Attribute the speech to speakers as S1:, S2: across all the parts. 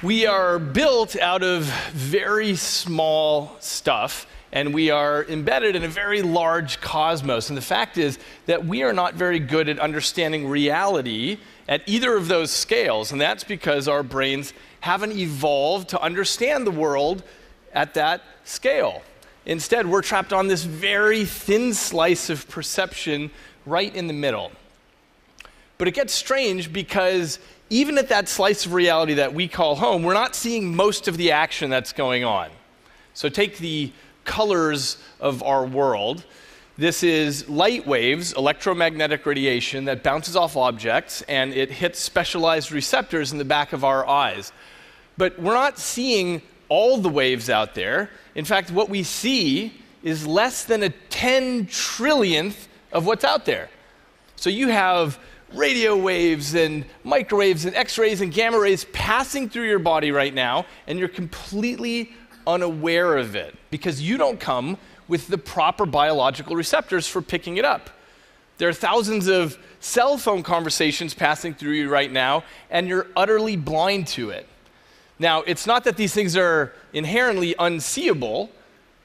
S1: We are built out of very small stuff, and we are embedded in a very large cosmos. And the fact is that we are not very good at understanding reality at either of those scales, and that's because our brains haven't evolved to understand the world at that scale. Instead, we're trapped on this very thin slice of perception right in the middle. But it gets strange because even at that slice of reality that we call home, we're not seeing most of the action that's going on. So take the colors of our world. This is light waves, electromagnetic radiation that bounces off objects, and it hits specialized receptors in the back of our eyes. But we're not seeing all the waves out there. In fact, what we see is less than a 10 trillionth of what's out there. So you have radio waves and microwaves and X-rays and gamma rays passing through your body right now, and you're completely unaware of it because you don't come with the proper biological receptors for picking it up. There are thousands of cell phone conversations passing through you right now, and you're utterly blind to it. Now, it's not that these things are inherently unseeable.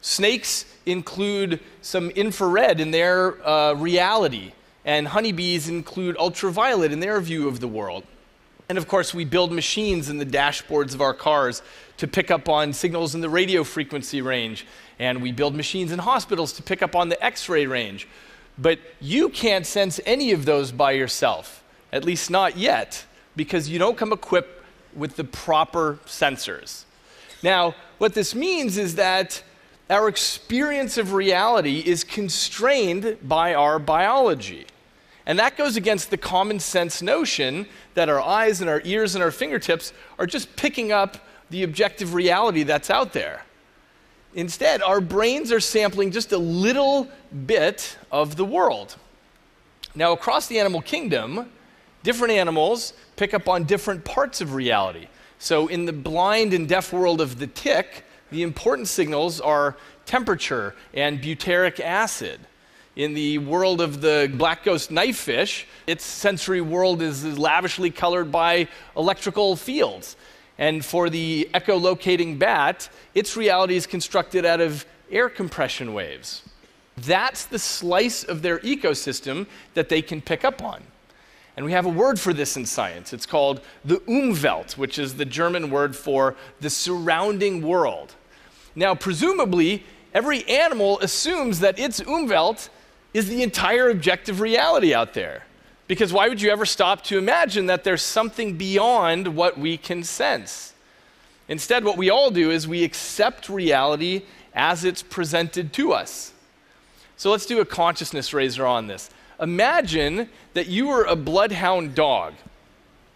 S1: Snakes include some infrared in their reality, and honeybees include ultraviolet in their view of the world. And of course, we build machines in the dashboards of our cars to pick up on signals in the radio frequency range, and we build machines in hospitals to pick up on the X-ray range. But you can't sense any of those by yourself, at least not yet, because you don't come equipped with the proper sensors. Now, what this means is that our experience of reality is constrained by our biology. And that goes against the common sense notion that our eyes and our ears and our fingertips are just picking up the objective reality that's out there. Instead, our brains are sampling just a little bit of the world. Now, across the animal kingdom, different animals pick up on different parts of reality. So in the blind and deaf world of the tick, the important signals are temperature and butyric acid. In the world of the black ghost knifefish, its sensory world is lavishly colored by electrical fields. And for the echolocating bat, its reality is constructed out of air compression waves. That's the slice of their ecosystem that they can pick up on. And we have a word for this in science. It's called the Umwelt, which is the German word for the surrounding world. Now, presumably, every animal assumes that its Umwelt is the entire objective reality out there. Because why would you ever stop to imagine that there's something beyond what we can sense? Instead, what we all do is we accept reality as it's presented to us. So let's do a consciousness raiser on this. Imagine that you were a bloodhound dog.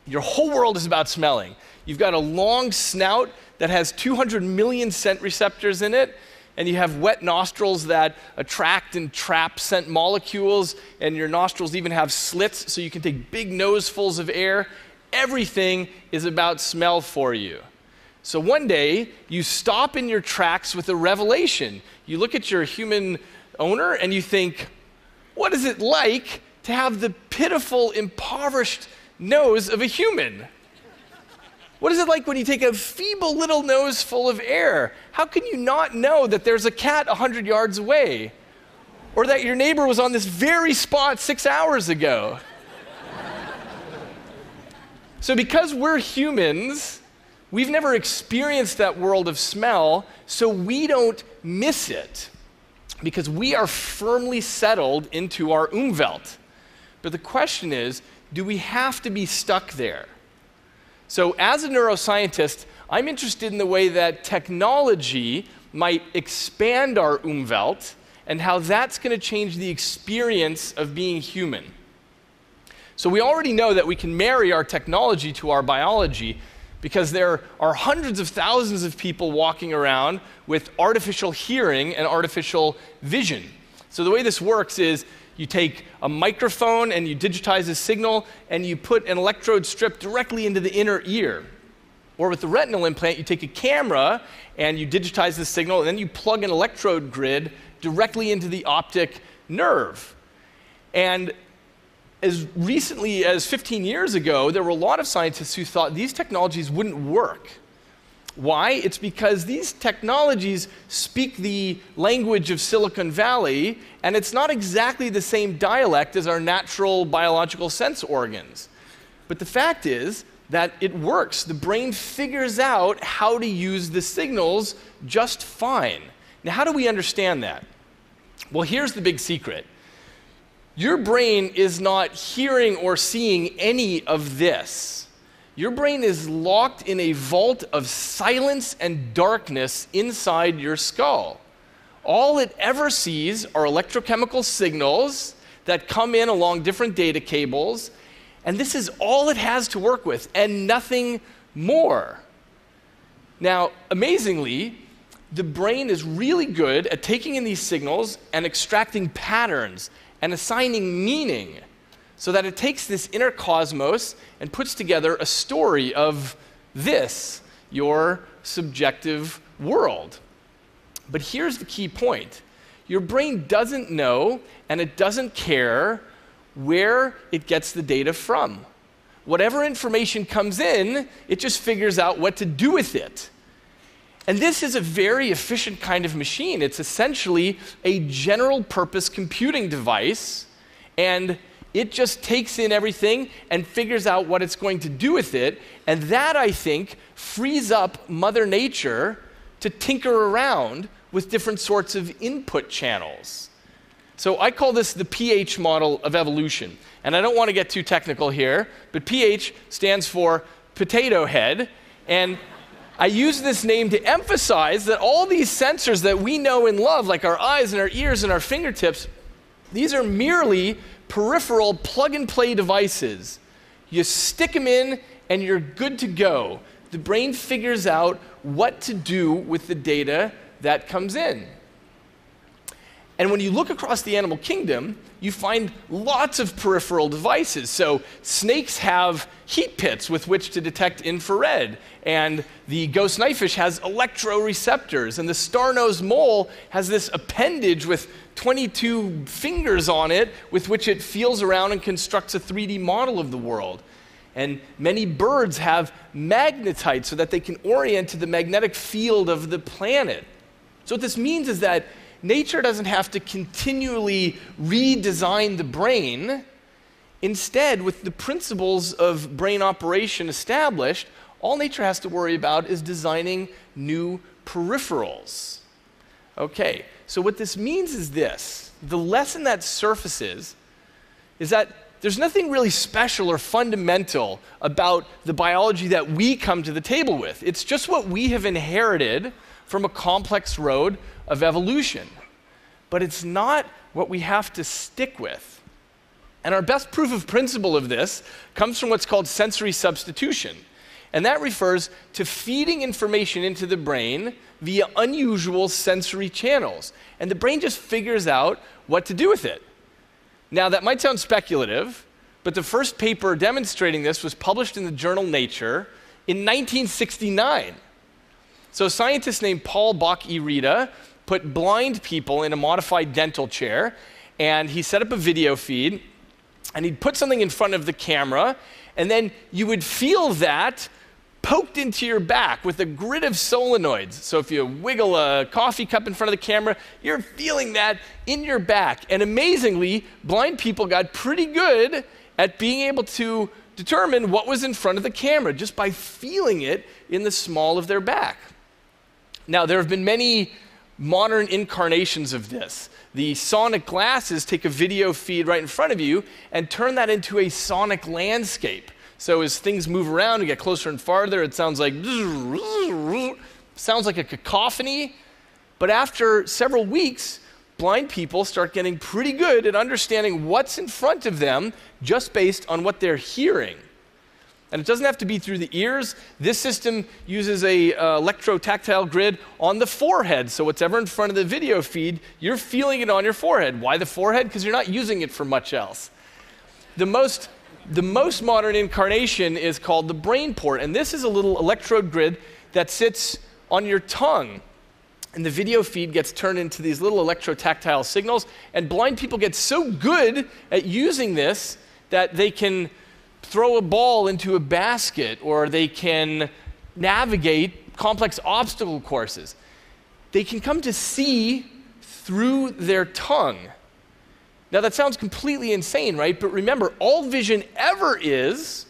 S1: Your whole world is about smelling. You've got a long snout that has 200 million scent receptors in it, and you have wet nostrils that attract and trap scent molecules, and your nostrils even have slits so you can take big nosefuls of air. Everything is about smell for you. So one day, you stop in your tracks with a revelation. You look at your human owner and you think, what is it like to have the pitiful, impoverished nose of a human? What is it like when you take a feeble little nose full of air? How can you not know that there's a cat 100 yards away? Or that your neighbor was on this very spot 6 hours ago? So because we're humans, we've never experienced that world of smell, so we don't miss it, because we are firmly settled into our Umwelt. But the question is, do we have to be stuck there? So as a neuroscientist, I'm interested in the way that technology might expand our Umwelt and how that's going to change the experience of being human. So we already know that we can marry our technology to our biology because there are hundreds of thousands of people walking around with artificial hearing and artificial vision. So the way this works is you take a microphone and you digitize a signal and you put an electrode strip directly into the inner ear. Or with the retinal implant, you take a camera and you digitize the signal and then you plug an electrode grid directly into the optic nerve. And as recently as 15 years ago, there were a lot of scientists who thought these technologies wouldn't work Why? It's because these technologies speak the language of Silicon Valley, and it's not exactly the same dialect as our natural biological sense organs. But the fact is that it works. The brain figures out how to use the signals just fine. Now, how do we understand that? Well, here's the big secret. Your brain is not hearing or seeing any of this. Your brain is locked in a vault of silence and darkness inside your skull. All it ever sees are electrochemical signals that come in along different data cables, and this is all it has to work with, and nothing more. Now, amazingly, the brain is really good at taking in these signals and extracting patterns and assigning meaning, so that it takes this inner cosmos and puts together a story of this, your subjective world. But here's the key point. Your brain doesn't know and it doesn't care where it gets the data from. Whatever information comes in, it just figures out what to do with it. And this is a very efficient kind of machine. It's essentially a general purpose computing device, and it just takes in everything and figures out what it's going to do with it. And that, I think, frees up Mother Nature to tinker around with different sorts of input channels. So I call this the pH model of evolution. And I don't want to get too technical here, but pH stands for potato head. And I use this name to emphasize that all these sensors that we know and love, like our eyes and our ears and our fingertips, these are merely peripheral plug-and-play devices. You stick them in and you're good to go. The brain figures out what to do with the data that comes in. And when you look across the animal kingdom, you find lots of peripheral devices. So snakes have heat pits with which to detect infrared, and the ghost knifefish has electroreceptors, and the star-nosed mole has this appendage with 22 fingers on it with which it feels around and constructs a 3D model of the world. And many birds have magnetite so that they can orient to the magnetic field of the planet. So what this means is that nature doesn't have to continually redesign the brain. Instead, with the principles of brain operation established, all nature has to worry about is designing new peripherals. Okay, so what this means is this. The lesson that surfaces is that there's nothing really special or fundamental about the biology that we come to the table with. It's just what we have inherited from a complex road of evolution. But it's not what we have to stick with. And our best proof of principle of this comes from what's called sensory substitution. And that refers to feeding information into the brain via unusual sensory channels. And the brain just figures out what to do with it. Now, that might sound speculative, but the first paper demonstrating this was published in the journal Nature in 1969. So a scientist named Paul Bach-y-Rita put blind people in a modified dental chair, and he set up a video feed, and he'd put something in front of the camera, and then you would feel that poked into your back with a grid of solenoids. So if you wiggle a coffee cup in front of the camera, you're feeling that in your back. And amazingly, blind people got pretty good at being able to determine what was in front of the camera just by feeling it in the small of their back. Now, there have been many modern incarnations of this. The sonic glasses take a video feed right in front of you and turn that into a sonic landscape. So as things move around and get closer and farther, it sounds like a cacophony. But after several weeks, blind people start getting pretty good at understanding what's in front of them just based on what they're hearing. And it doesn't have to be through the ears. This system uses a electrotactile grid on the forehead. So whatever in front of the video feed, you're feeling it on your forehead. Why the forehead? Because you're not using it for much else. The most modern incarnation is called the brain port. And this is a little electrode grid that sits on your tongue. And the video feed gets turned into these little electrotactile signals. And blind people get so good at using this that they can throw a ball into a basket, or they can navigate complex obstacle courses. They can come to see through their tongue. Now that sounds completely insane, right? But remember, all vision ever is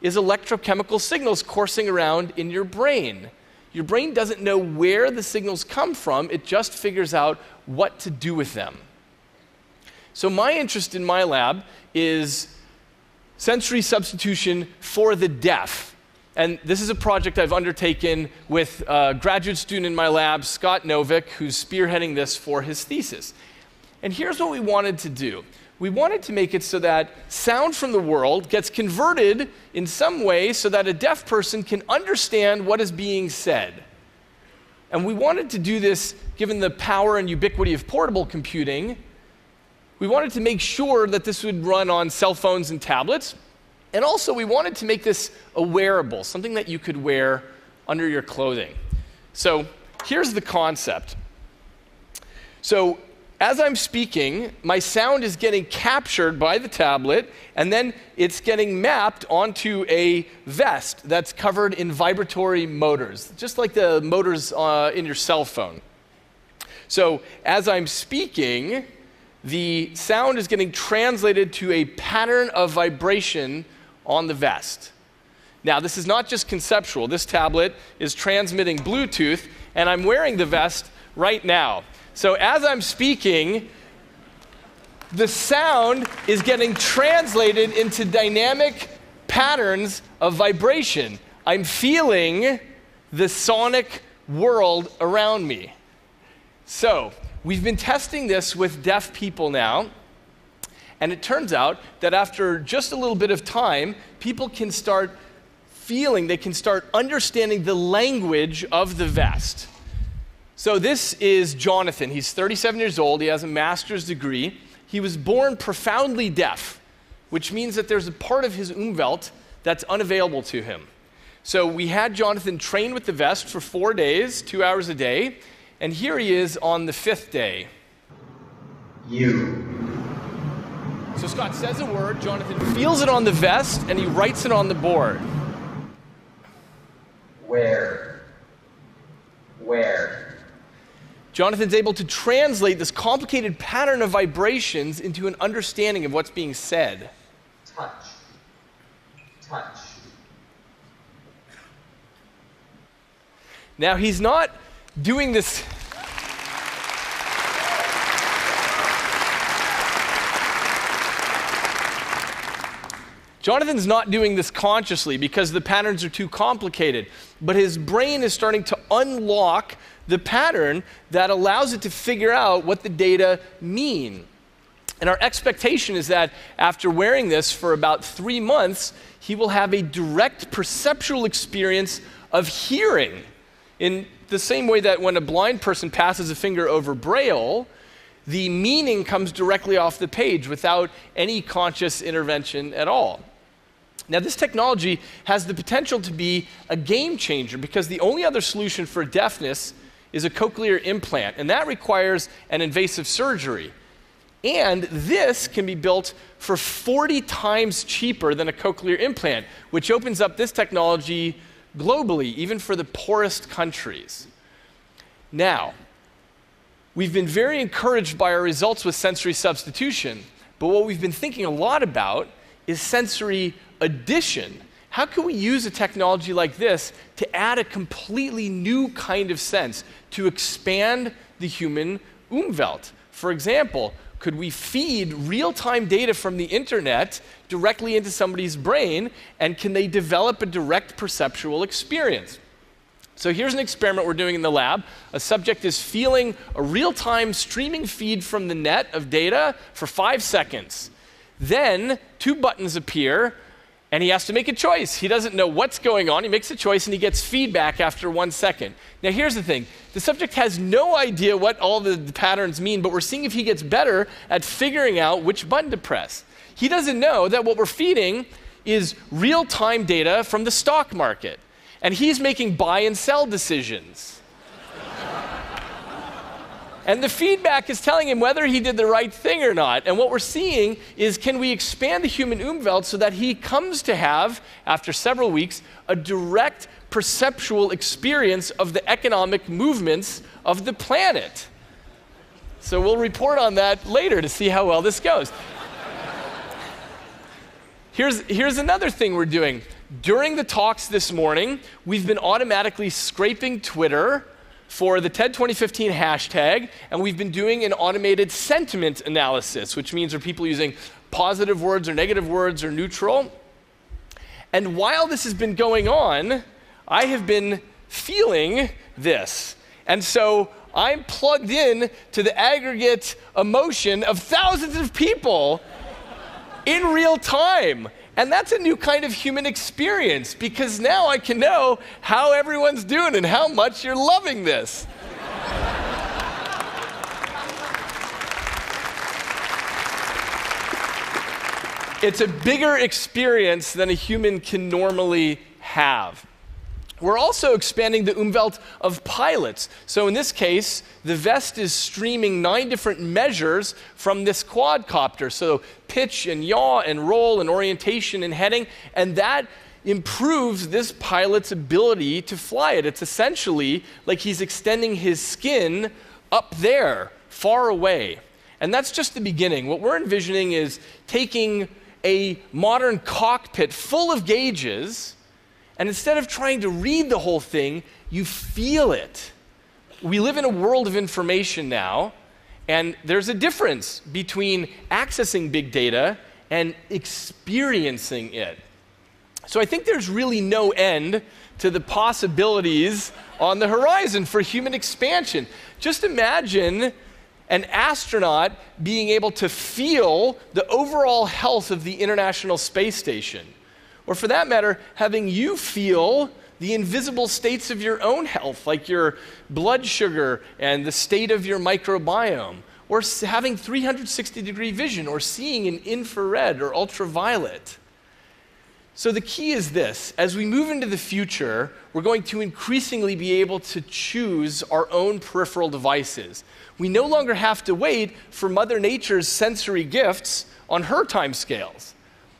S1: electrochemical signals coursing around in your brain. Your brain doesn't know where the signals come from, it just figures out what to do with them. So my interest in my lab is sensory substitution for the deaf. And this is a project I've undertaken with a graduate student in my lab, Scott Novick, who's spearheading this for his thesis. And here's what we wanted to do. We wanted to make it so that sound from the world gets converted in some way so that a deaf person can understand what is being said. And we wanted to do this, given the power and ubiquity of portable computing, we wanted to make sure that this would run on cell phones and tablets. And also, we wanted to make this a wearable, something that you could wear under your clothing. So here's the concept. So as I'm speaking, my sound is getting captured by the tablet, and then it's getting mapped onto a vest that's covered in vibratory motors, just like the motors in your cell phone. So as I'm speaking, the sound is getting translated to a pattern of vibration on the vest. Now, this is not just conceptual. This tablet is transmitting Bluetooth, and I'm wearing the vest right now. So as I'm speaking, the sound is getting translated into dynamic patterns of vibration. I'm feeling the sonic world around me. So we've been testing this with deaf people now, and it turns out that after just a little bit of time, people can start feeling, they can start understanding the language of the vest. So this is Jonathan. He's 37 years old. He has a master's degree. He was born profoundly deaf, which means that there's a part of his Umwelt that's unavailable to him. So we had Jonathan train with the vest for 4 days, 2 hours a day, and here he is on the 5th day.
S2: You.
S1: So Scott says a word, Jonathan feels it on the vest, and he writes it on the board.
S2: Where?
S1: Jonathan's able to translate this complicated pattern of vibrations into an understanding of what's being said.
S2: Touch.
S1: Now, he's not doing this. Jonathan's not doing this consciously because the patterns are too complicated, but his brain is starting to unlock the pattern that allows it to figure out what the data mean. And our expectation is that after wearing this for about 3 months, he will have a direct perceptual experience of hearing. In the same way that when a blind person passes a finger over Braille, the meaning comes directly off the page without any conscious intervention at all. Now, this technology has the potential to be a game changer because the only other solution for deafness is a cochlear implant, and that requires an invasive surgery. And this can be built for 40 times cheaper than a cochlear implant, which opens up this technology globally, even for the poorest countries. Now, we've been very encouraged by our results with sensory substitution, but what we've been thinking a lot about is sensory addition. How can we use a technology like this to add a completely new kind of sense, to expand the human Umwelt? For example, could we feed real-time data from the internet directly into somebody's brain, and can they develop a direct perceptual experience? So here's an experiment we're doing in the lab. A subject is feeling a real-time streaming feed from the net of data for 5 seconds. Then 2 buttons appear, and he has to make a choice. He doesn't know what's going on. He makes a choice, and he gets feedback after 1 second. Now, here's the thing. The subject has no idea what all the patterns mean, but we're seeing if he gets better at figuring out which button to press. He doesn't know that what we're feeding is real-time data from the stock market, and he's making buy and sell decisions. And the feedback is telling him whether he did the right thing or not. And what we're seeing is, can we expand the human Umwelt so that he comes to have, after several weeks, a direct perceptual experience of the economic movements of the planet. So we'll report on that later to see how well this goes. Here's another thing we're doing. During the talks this morning, we've been automatically scraping Twitter for the TED 2015 hashtag, and we've been doing an automated sentiment analysis, which means are people using positive words or negative words or neutral. And while this has been going on, I have been feeling this. And so I'm plugged in to the aggregate emotion of thousands of people in real time. And that's a new kind of human experience, because now I can know how everyone's doing and how much you're loving this. It's a bigger experience than a human can normally have. We're also expanding the Umwelt of pilots. So in this case, the vest is streaming 9 different measures from this quadcopter. So pitch and yaw and roll and orientation and heading, and that improves this pilot's ability to fly it. It's essentially like he's extending his skin up there, far away. And that's just the beginning. What we're envisioning is taking a modern cockpit full of gauges, and instead of trying to read the whole thing, you feel it. We live in a world of information now, and there's a difference between accessing big data and experiencing it. So I think there's really no end to the possibilities on the horizon for human expansion. Just imagine an astronaut being able to feel the overall health of the International Space Station. Or for that matter, having you feel the invisible states of your own health, like your blood sugar and the state of your microbiome, or having 360-degree vision, or seeing in infrared or ultraviolet. So the key is this: as we move into the future, we're going to increasingly be able to choose our own peripheral devices. We no longer have to wait for Mother Nature's sensory gifts on her timescales.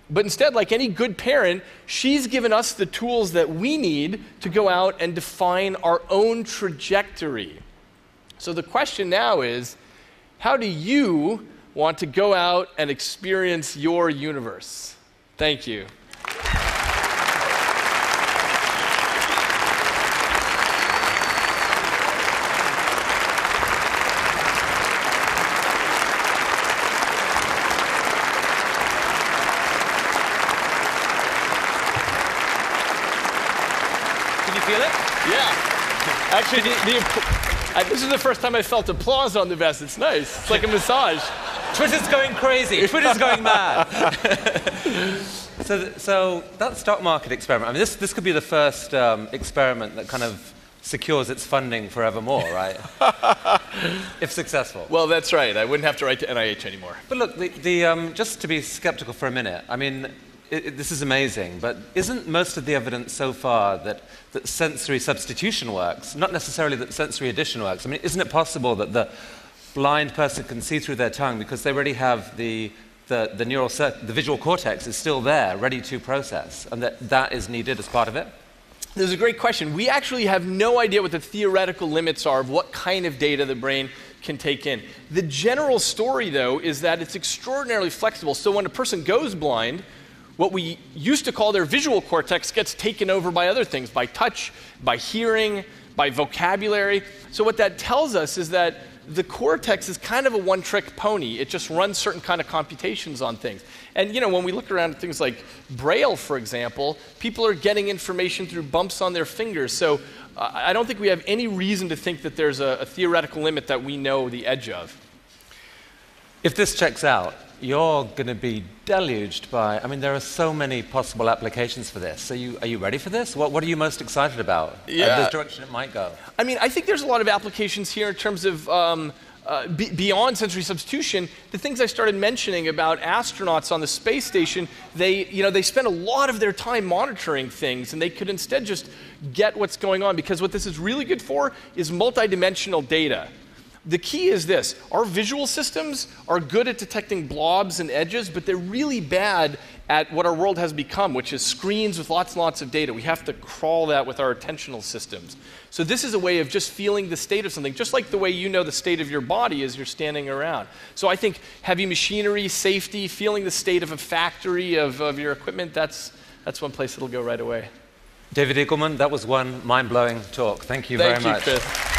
S1: But instead, like any good parent, she's given us the tools that we need to go out and define our own trajectory. So the question now is, how do you want to go out and experience your universe? Thank you. Yeah. Actually, this is the first time I felt applause on the vest. It's nice. It's like a massage.
S3: Twitter's going crazy. Twitter's going mad. So that stock market experiment, I mean, this could be the first experiment that kind of secures its funding forevermore, right? If successful.
S1: Well, that's right. I wouldn't have to write to NIH anymore.
S3: But look, just to be skeptical for a minute, I mean, this is amazing, but isn't most of the evidence so far that sensory substitution works, not necessarily that sensory addition works? I mean, isn't it possible that the blind person can see through their tongue because they already have the visual cortex is still there, ready to process, and that is needed as part of it?
S1: This is a great question. We actually have no idea what the theoretical limits are of what kind of data the brain can take in. The general story, though, is that it's extraordinarily flexible. So when a person goes blind, what we used to call their visual cortex gets taken over by other things, by touch, by hearing, by vocabulary. So what that tells us is that the cortex is kind of a one-trick pony. It just runs certain kind of computations on things. And when we look around at things like Braille, for example, people are getting information through bumps on their fingers. So I don't think we have any reason to think that there's a theoretical limit that we know the edge of.
S3: If this checks out, you're going to be deluged by, I mean, there are so many possible applications for this. Are you ready for this? What are you most excited about?
S1: Yeah.
S3: This direction it might go.
S1: I mean, I think there's a lot of applications here in terms of beyond sensory substitution. The things I started mentioning about astronauts on the space station, they spend a lot of their time monitoring things, and they could instead just get what's going on, because what this is really good for is multidimensional data. The key is this: our visual systems are good at detecting blobs and edges, but they're really bad at what our world has become, which is screens with lots and lots of data. We have to crawl that with our attentional systems. So this is a way of just feeling the state of something, just like the way you know the state of your body as you're standing around. So I think heavy machinery, safety, feeling the state of a factory, of your equipment, that's one place it'll go right away.
S3: David Eagleman, that was one mind-blowing talk. Thank you very much.
S1: Thank you, Chris.